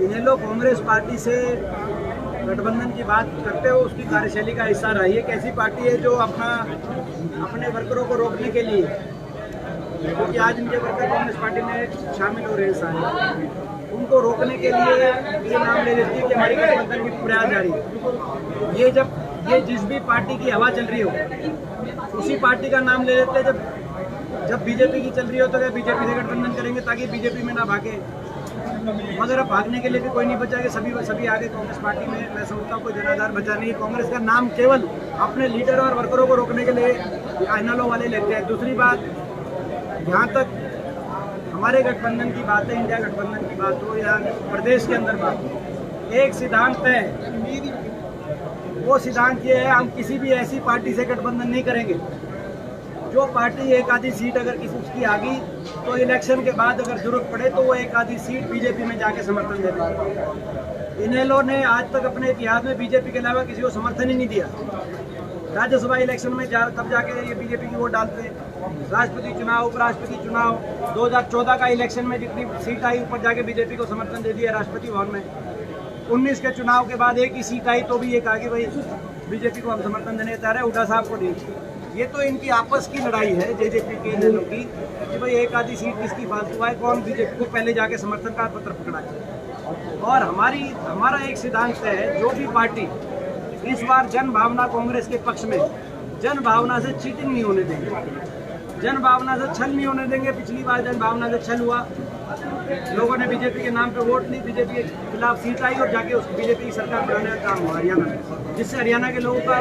इनेलो Congress party से गठबंधन की बात करते हो, उसकी कार्यशैली का हिस्सा रही है। कैसी पार्टी है जो अपने वर्करों को रोकने के लिए, क्योंकि आज इनके वर्कर कांग्रेस पार्टी में शामिल हो रहे हैं सारे, उनको रोकने के लिए ये नाम ले लेती है कि हमारी गठबंधन की प्रयास जारी है। ये जिस भी पार्टी की हवा चल रही हो उसी पार्टी का नाम ले लेते हैं। जब बीजेपी की चल रही हो तो क्या बीजेपी से गठबंधन करेंगे ताकि बीजेपी में ना भागे, मगर अब भागने के लिए भी कोई नहीं बचा कि सभी आगे कांग्रेस पार्टी में। मैं समझता हूँ कोई जनाधार बचा नहीं। कांग्रेस का नाम केवल अपने लीडर और वर्करों को रोकने के लिए इनेलो वाले लेते हैं। दूसरी बात, यहाँ तक हमारे गठबंधन की बात है, इंडिया गठबंधन की बात हो या प्रदेश के अंदर बात हो, एक सिद्धांत है। वो सिद्धांत ये है, हम किसी भी ऐसी पार्टी से गठबंधन नहीं करेंगे जो पार्टी एक आधी सीट अगर किसी उसकी आ गई तो इलेक्शन के बाद अगर जरूरत पड़े तो वो एक आधी सीट बीजेपी में जाके समर्थन देता है। इनेलो ने आज तक अपने इतिहास में बीजेपी के अलावा किसी को समर्थन ही नहीं दिया। राज्यसभा इलेक्शन में तब जाके ये बीजेपी की वोट डालते हैं। राष्ट्रपति चुनाव, उपराष्ट्रपति चुनाव, 2014 का इलेक्शन में जितनी सीट आई ऊपर जाके बीजेपी को समर्थन दे दिया राष्ट्रपति भवन में। 19 के चुनाव के बाद एक ही सीट आई तो भी ये कहा कि भाई बीजेपी को हम समर्थन देने तैयार है, हुड्डा साहब को नहीं। ये तो इनकी आपस की लड़ाई है जेजेपी के इनेलो की कि भाई एक आधी सीट किसकी फालतू है, कौन बीजेपी को पहले जाके समर्थन का पत्र पकड़ाए। और हमारा एक सिद्धांत है, जो भी पार्टी इस बार जन भावना कांग्रेस के पक्ष में, जन भावना से चीटिंग नहीं होने देंगे, जन भावना से छल नहीं होने देंगे। पिछली बार जन भावना से छल हुआ, लोगों ने बीजेपी के नाम पे वोट ली, बीजेपी के खिलाफ सीट आई और जाके उस बीजेपी की सरकार बनाने का काम हुआ हरियाणा में, जिससे हरियाणा के लोगों का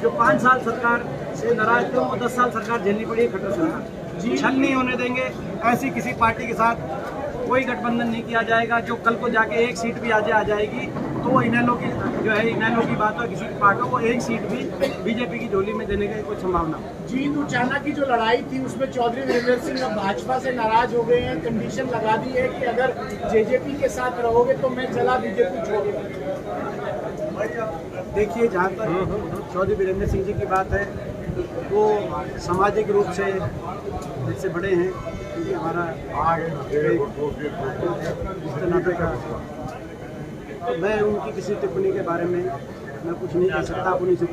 जो 5 साल सरकार से नाराज थे वो 10 साल सरकार झेलनी पड़ी है खट्टर सरकार। छल नहीं होने देंगे। ऐसी किसी पार्टी के साथ कोई गठबंधन नहीं किया जाएगा। जो कल को जाके एक सीट भी आ जाएगी तो वो इनेलो की जो है, इनेलो की बात हो, किसी की पार्टी हो, वो एक सीट भी बीजेपी की झोली में देने की कोई संभावना हो। जींद उचाना की जो लड़ाई थी उसमें चौधरी वीरेंद्र सिंह अब भाजपा से नाराज हो गए हैं। कंडीशन लगा दी है कि अगर जेजेपी के साथ रहोगे तो मैं चला बीजेपी छोड़ूंगा। देखिए, जहाँ तक चौधरी वीरेंद्र सिंह जी की बात है, वो सामाजिक रूप से इससे बड़े हैं, क्योंकि हमारा नाते का, तो मैं उनकी किसी टिप्पणी के बारे में मैं कुछ नहीं कह सकता। आप उन्हीं से